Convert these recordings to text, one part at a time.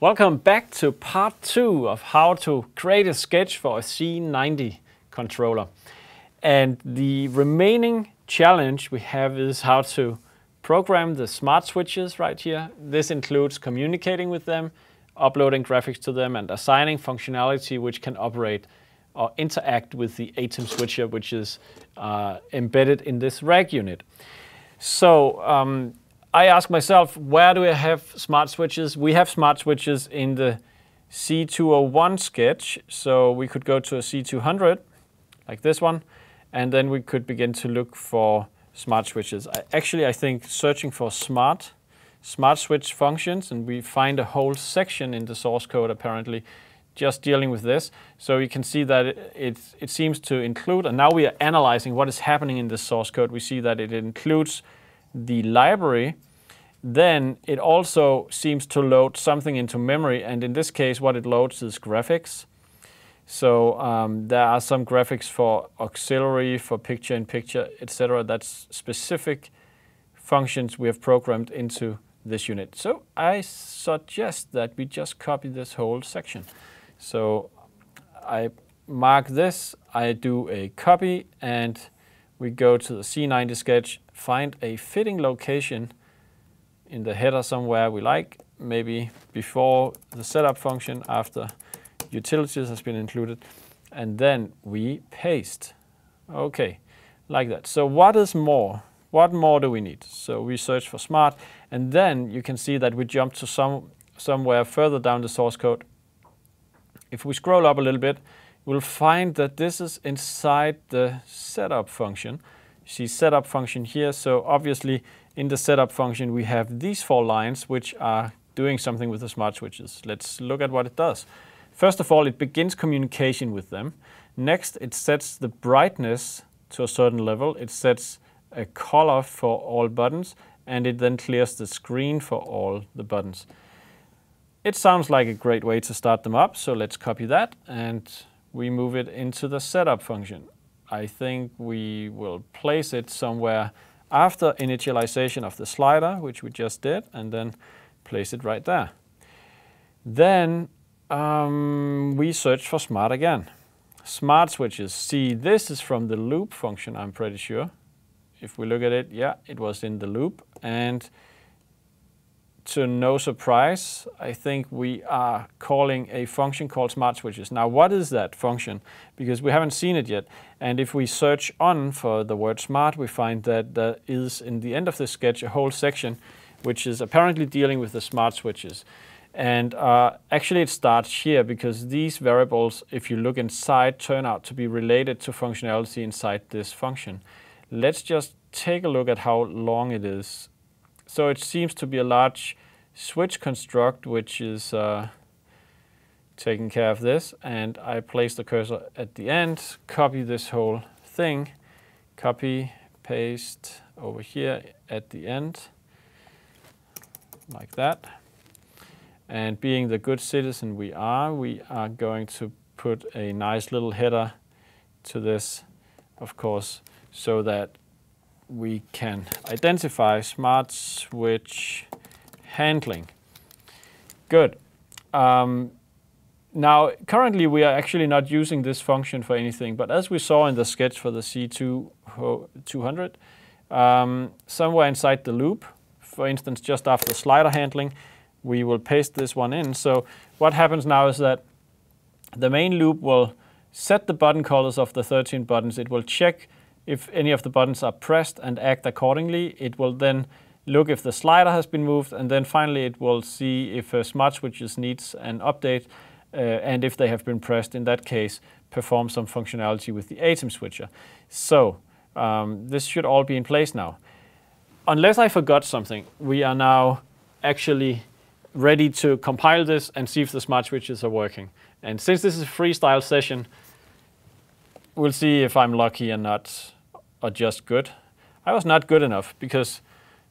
Welcome back to part 2 of how to create a sketch for a C90 controller. And the remaining challenge we have is how to program the smart switches right here. This includes communicating with them, uploading graphics to them, and assigning functionality which can operate or interact with the ATEM switcher, which is embedded in this rack unit. So I ask myself, where do I have smart switches? We have smart switches in the C201 sketch, so we could go to a C200, like this one, and then we could begin to look for smart switches. I think searching for smart switch functions, and we find a whole section in the source code apparently just dealing with this. So you can see that it seems to include, and now we are analyzing what is happening in the source code. We see that it includes the library. Then it also seems to load something into memory, and in this case what it loads is graphics. So there are some graphics for auxiliary, for picture-in-picture, etc. That's specific functions we have programmed into this unit. So I suggest that we just copy this whole section. So I mark this, I do a copy, and we go to the C90 sketch, find a fitting location in the header somewhere we like, maybe before the setup function, after utilities has been included, and then we paste. Okay, like that. So what is more? What more do we need? So we search for smart, and then you can see that we jump to somewhere further down the source code. If we scroll up a little bit, we'll find that this is inside the setup function. You see setup function here, so obviously in the setup function we have these 4 lines which are doing something with the smart switches. Let's look at what it does. First of all, it begins communication with them. Next, it sets the brightness to a certain level. It sets a color for all buttons, and it then clears the screen for all the buttons. It sounds like a great way to start them up, so let's copy that and we move it into the setup function. I think we will place it somewhere after initialization of the slider, which we just did, and then place it right there. Then we search for smart again. Smart switches. See, this is from the loop function, I'm pretty sure. If we look at it, yeah, it was in the loop. And to no surprise, I think we are calling a function called smart switches. Now, what is that function? Because we haven't seen it yet. And if we search on for the word smart, we find that there is, in the end of this sketch, a whole section which is apparently dealing with the smart switches. And actually it starts here because these variables, if you look inside, turn out to be related to functionality inside this function. Let's just take a look at how long it is. So it seems to be a large switch construct which is taking care of this, and I place the cursor at the end, copy this whole thing, copy, paste over here at the end, like that. And being the good citizen we are going to put a nice little header to this, of course, so that we can identify smart switch handling. Good. Now, currently we are actually not using this function for anything, but as we saw in the sketch for the C200, somewhere inside the loop, for instance, just after slider handling, we will paste this one in. So what happens now is that the main loop will set the button colors of the 13 buttons. It will check if any of the buttons are pressed and act accordingly. It will then look if the slider has been moved, and then finally it will see if smart switches needs an update, and if they have been pressed, in that case, perform some functionality with the ATEM switcher. So this should all be in place now. Unless I forgot something, we are now actually ready to compile this and see if the smart switches are working. And since this is a freestyle session, we'll see if I'm lucky or not, or just good. I was not good enough because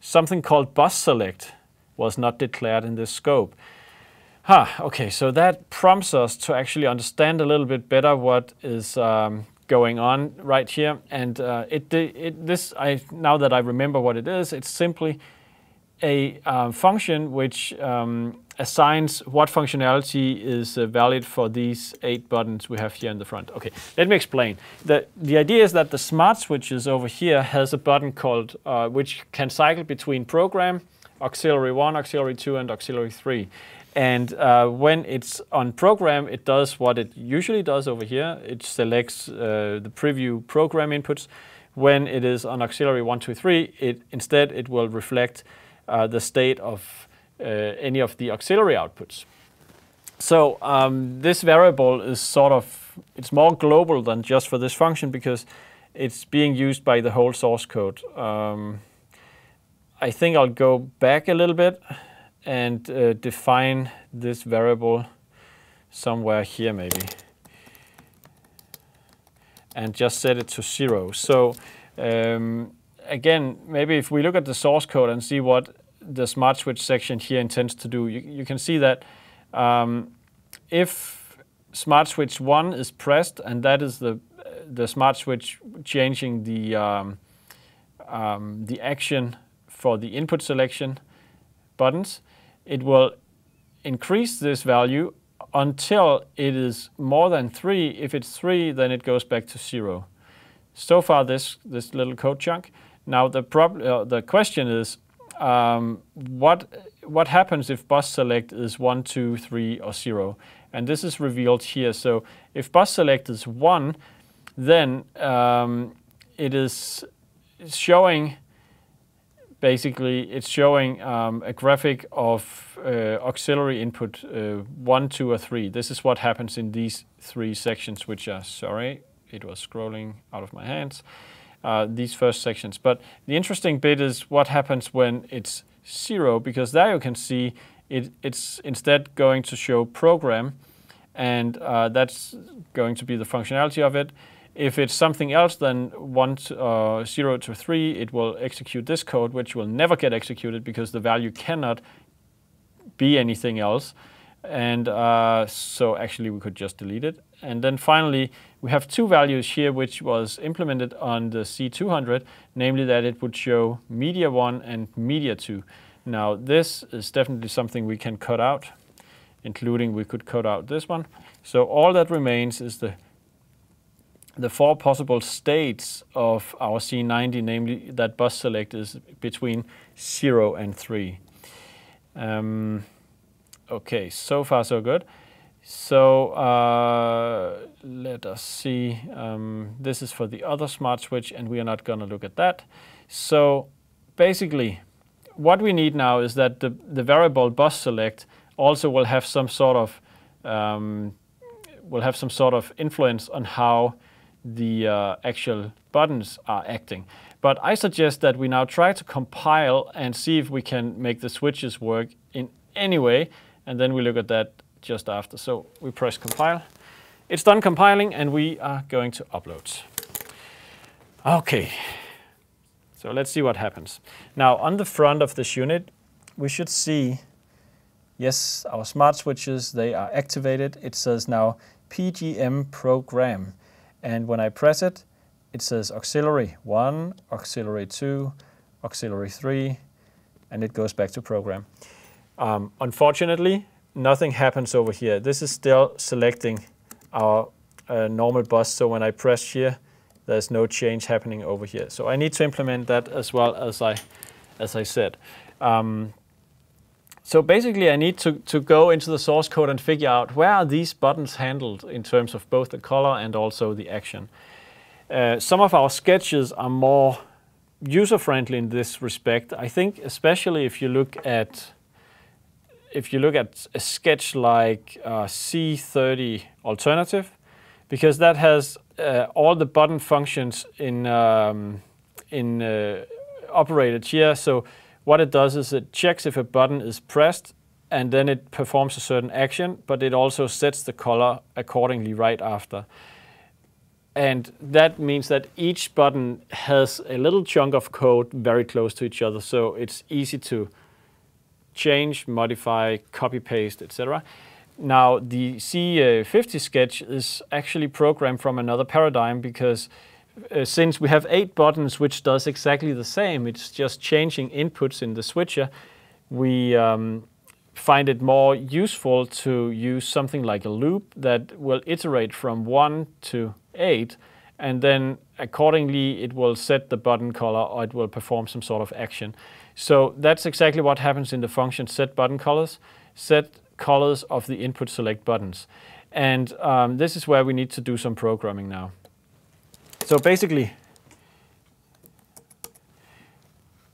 something called bus select was not declared in this scope. Okay, so that prompts us to actually understand a little bit better what is going on right here. And now that I remember what it is, it's simply a function which assigns what functionality is valid for these 8 buttons we have here in the front. Okay, let me explain. The idea is that the SmartSwitches over here has a button called, which can cycle between program, auxiliary 1, auxiliary 2, and auxiliary 3. And when it's on program, it does what it usually does over here. It selects the preview program inputs. When it is on auxiliary 1, 2, 3, instead it will reflect the state of any of the auxiliary outputs. So this variable is sort of, it's more global than just for this function because it's being used by the whole source code. I think I'll go back a little bit and define this variable somewhere here maybe, and just set it to 0. So again, maybe if we look at the source code and see what the SmartSwitch section here intends to do, you can see that if SmartSwitch 1 is pressed, and that is the SmartSwitch changing the action for the input selection buttons, it will increase this value until it is more than 3. If it's 3, then it goes back to 0. So far, this little code chunk. Now the question is, what happens if bus select is 1, 2, 3, or 0? And this is revealed here. So if bus select is 1, then it is showing. Basically, it's showing a graphic of auxiliary input 1, 2, or 3. This is what happens in these 3 sections, which are, sorry, it was scrolling out of my hands, these first sections. But the interesting bit is what happens when it's 0, because there you can see it's instead going to show program, and that's going to be the functionality of it. If it's something else than 0 to 3, it will execute this code, which will never get executed because the value cannot be anything else. And so actually we could just delete it. And then finally, we have 2 values here, which was implemented on the C200, namely that it would show media 1 and media 2. Now this is definitely something we can cut out, including we could cut out this one. So all that remains is the 4 possible states of our C90, namely that bus select is between 0 and 3. Okay, so far so good. So let us see. This is for the other SmartSwitch, and we are not going to look at that. So basically, what we need now is that the variable bus select also will have some sort of influence on how the actual buttons are acting. But I suggest that we now try to compile and see if we can make the switches work in any way, and then we look at that just after. So we press compile. It's done compiling, and we are going to upload. Okay, so let's see what happens. Now on the front of this unit, we should see, yes, our smart switches, they are activated. It says now PGM program. And when I press it, it says auxiliary 1, auxiliary 2, auxiliary 3, and it goes back to program. Unfortunately, nothing happens over here. This is still selecting our normal bus, so when I press here, there's no change happening over here. So I need to implement that as well, as I said. So basically I need to go into the source code and figure out where are these buttons handled in terms of both the color and also the action. Some of our sketches are more user-friendly in this respect. I think especially if you look at a sketch like C30 alternative, because that has all the button functions operated here. So what it does is it checks if a button is pressed, and then it performs a certain action, but it also sets the color accordingly right after. And that means that each button has a little chunk of code very close to each other, so it's easy to change, modify, copy-paste, etc. Now, the C50 sketch is actually programmed from another paradigm, because since we have 8 buttons which does exactly the same, it's just changing inputs in the switcher, we find it more useful to use something like a loop that will iterate from 1 to 8, and then accordingly it will set the button color or it will perform some sort of action. So that's exactly what happens in the function set button colors, set colors of the input select buttons. And this is where we need to do some programming now. So basically,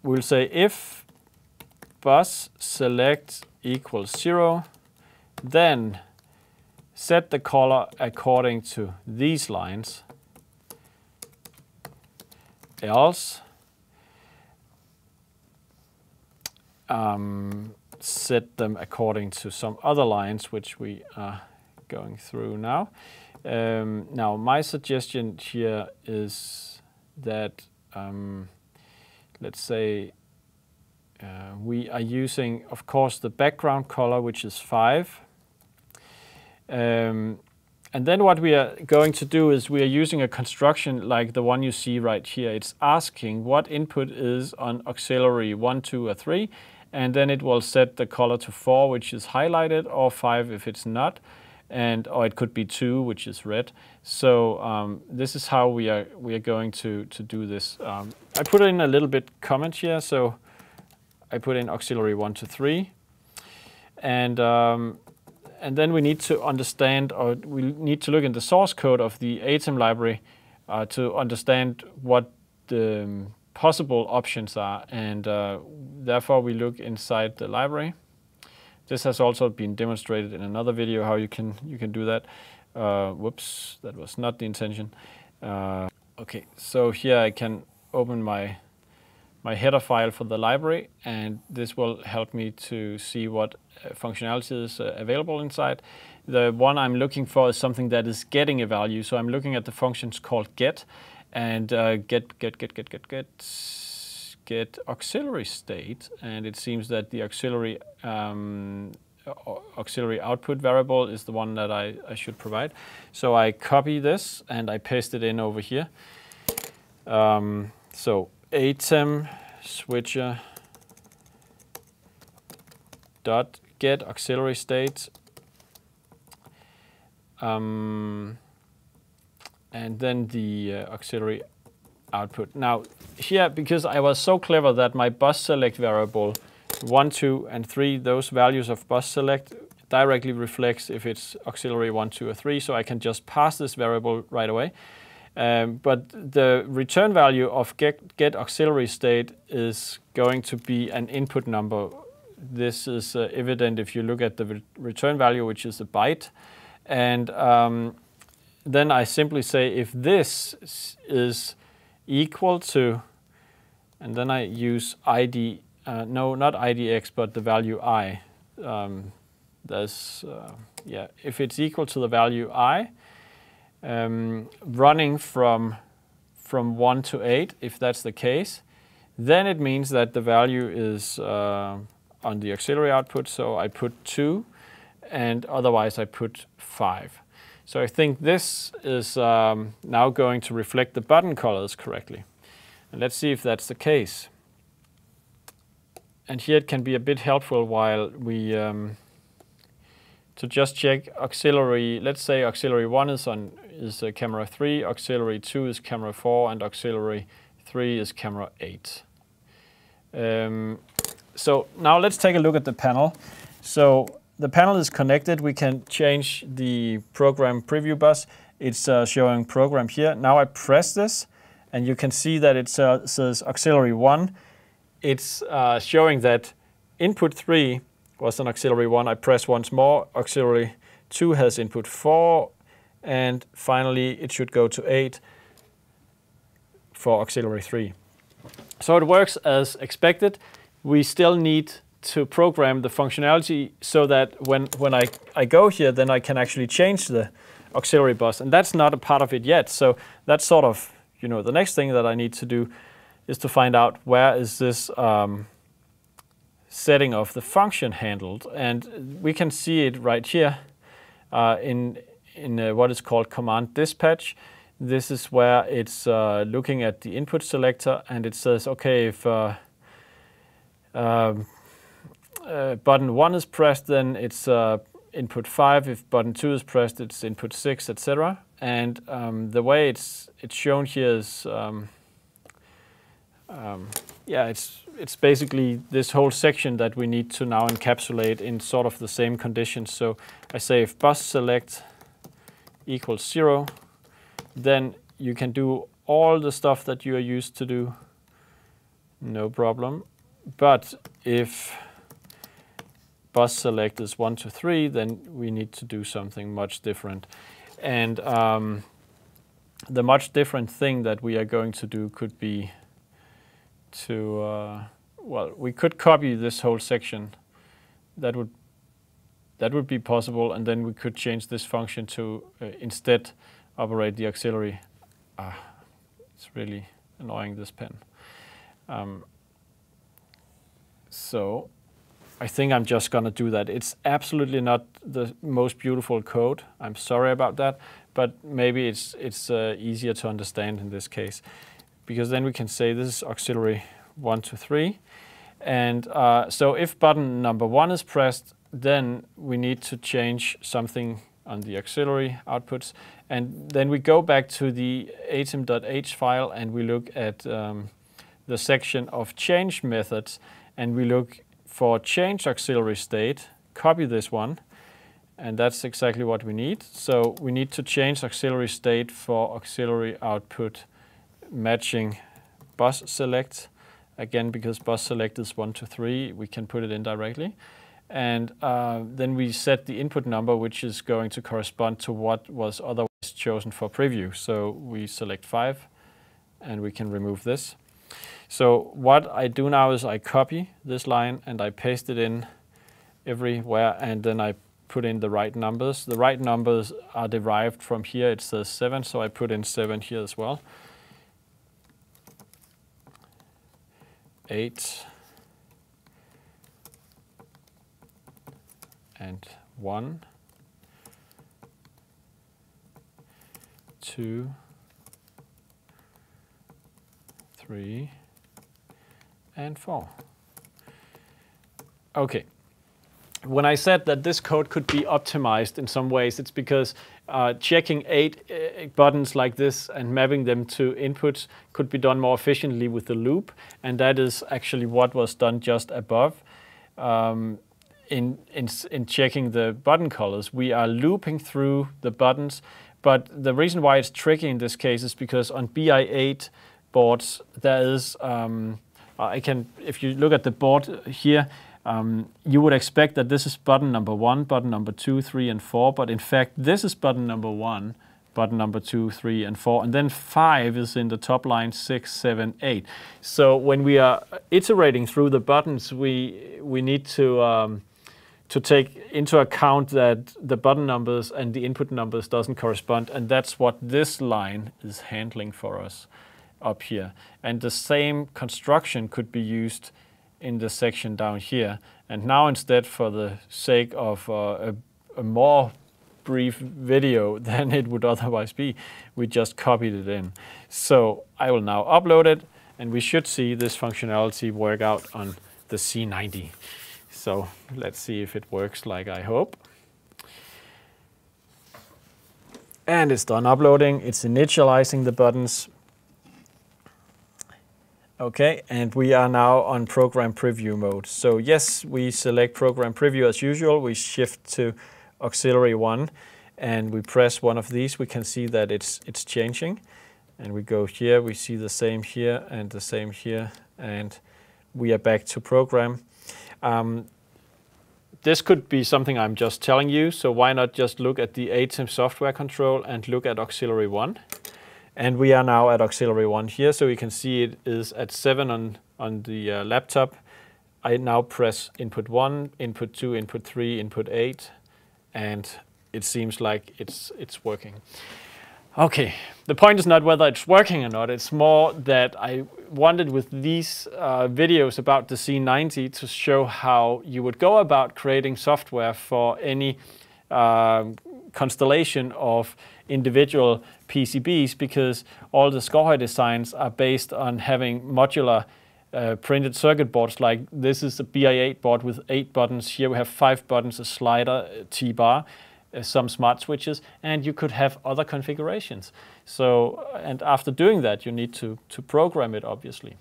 we'll say if bus select equals 0, then set the color according to these lines, else set them according to some other lines, which we are going through now. Now, my suggestion here is that, let's say, we are using, of course, the background color, which is 5. And then what we are going to do is we are using a construction like the one you see right here. It's asking what input is on auxiliary 1, 2, or 3, and then it will set the color to 4, which is highlighted, or 5 if it's not, or it could be 2, which is red. So this is how we are going to do this. I put in a little bit comment here, so I put in auxiliary 1 to 3, and then we need to understand, or we need to look in the source code of the ATEM library to understand what the possible options are, and therefore we look inside the library. This has also been demonstrated in another video how you can do that. Whoops, that was not the intention. Okay, so here I can open my header file for the library, and this will help me to see what functionality is available inside. The one I'm looking for is something that is getting a value, so I'm looking at the functions called get, and get auxiliary state, and it seems that the auxiliary output variable is the one that I should provide. So I copy this and I paste it in over here. So ATEM switcher dot get auxiliary state, and then the auxiliary output. Now here, because I was so clever that my bus select variable 1, 2, and 3, those values of bus select directly reflects if it's auxiliary 1, 2, or 3, so I can just pass this variable right away. But the return value of get auxiliary state is going to be an input number. This is evident if you look at the return value, which is a byte. And then I simply say if this is equal to, and then I use ID, no, not IDX, but the value I. If it's equal to the value I, running from 1 to 8, if that's the case, then it means that the value is on the auxiliary output, so I put 2, and otherwise I put 5. So I think this is now going to reflect the button colors correctly. And let's see if that's the case. And here it can be a bit helpful while we to just check auxiliary. Let's say auxiliary 1 is camera 3, auxiliary 2 is camera 4, and auxiliary 3 is camera 8. So now let's take a look at the panel. So the panel is connected. We can change the program preview bus. It's showing program here. Now I press this, and you can see that it says auxiliary 1. It's showing that input 3 was an auxiliary 1. I press once more. Auxiliary 2 has input 4. And finally, it should go to 8 for auxiliary 3. So it works as expected. We still need to program the functionality so that when I go here, then I can actually change the auxiliary bus. And that's not a part of it yet. So that's sort of, the next thing that I need to do is to find out where is this setting of the function handled. And we can see it right here in what is called command dispatch. This is where it's looking at the input selector, and it says, okay, button 1 is pressed, then it's input 5. If button 2 is pressed, it's input 6, etc. And the way it's shown here is, yeah, it's basically this whole section that we need to now encapsulate in sort of the same conditions. So I say if bus select equals 0, then you can do all the stuff that you are used to do, no problem. But if bus select is 1 to 3, then we need to do something much different. And the much different thing that we are going to do could be to, well, we could copy this whole section. That would be possible, and then we could change this function to instead operate the auxiliary. It's really annoying, this pen. So I think I'm just going to do that. It's absolutely not the most beautiful code. I'm sorry about that, but maybe it's easier to understand in this case, because then we can say this is auxiliary 1 to 3. And so if button number 1 is pressed, then we need to change something on the auxiliary outputs. And then we go back to the atem.h file and we look at the section of change methods, and we look for change auxiliary state, copy this one, and that's exactly what we need. So we need to change auxiliary state for auxiliary output matching bus select. Again, because bus select is 1 to 3, we can put it in directly. And then we set the input number, which is going to correspond to what was otherwise chosen for preview. So we select 5, and we can remove this. So what I do now is I copy this line and I paste it in everywhere, and then I put in the right numbers. The right numbers are derived from here. It says 7, so I put in 7 here as well. 8 and 1, 2, 3, and 4. Okay. When I said that this code could be optimized in some ways, it's because checking 8 buttons like this and mapping them to inputs could be done more efficiently with the loop, and that is actually what was done just above. In checking the button colors, we are looping through the buttons, but the reason why it's tricky in this case is because on BI8 boards there is, if you look at the board here, you would expect that this is button number 1, button number 2, 3, and 4, but in fact this is button number 1, button number 2, 3, and 4, and then 5 is in the top line, 6, 7, 8. So when we are iterating through the buttons, we need to take into account that the button numbers and the input numbers doesn't correspond, and that's what this line is handling for us up here. And the same construction could be used in the section down here. And now instead, for the sake of a more brief video than it would otherwise be, we just copied it in. So I will now upload it, and we should see this functionality work out on the C90. So let's see if it works like I hope. And it's done uploading. It's initializing the buttons. Okay, and we are now on program preview mode. So yes, we select program preview as usual. We shift to auxiliary 1 and we press one of these. We can see that it's changing. And we go here, we see the same here and the same here, and we are back to program. This could be something I'm just telling you, so why not just look at the ATEM software control and look at auxiliary 1. And we are now at auxiliary 1 here, so you can see it is at 7 on the laptop. I now press input 1, input 2, input 3, input 8, and it seems like it's working. Okay, the point is not whether it's working or not, it's more that I wanted with these videos about the C90 to show how you would go about creating software for any constellation of individual PCBs, because all the SKAARHOJ designs are based on having modular printed circuit boards like this is a BI8 board with 8 buttons. Here we have 5 buttons, a slider, a T-bar, some smart switches, and you could have other configurations. So, and after doing that, you need to program it, obviously.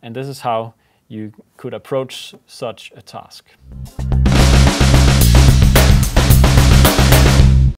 And this is how you could approach such a task.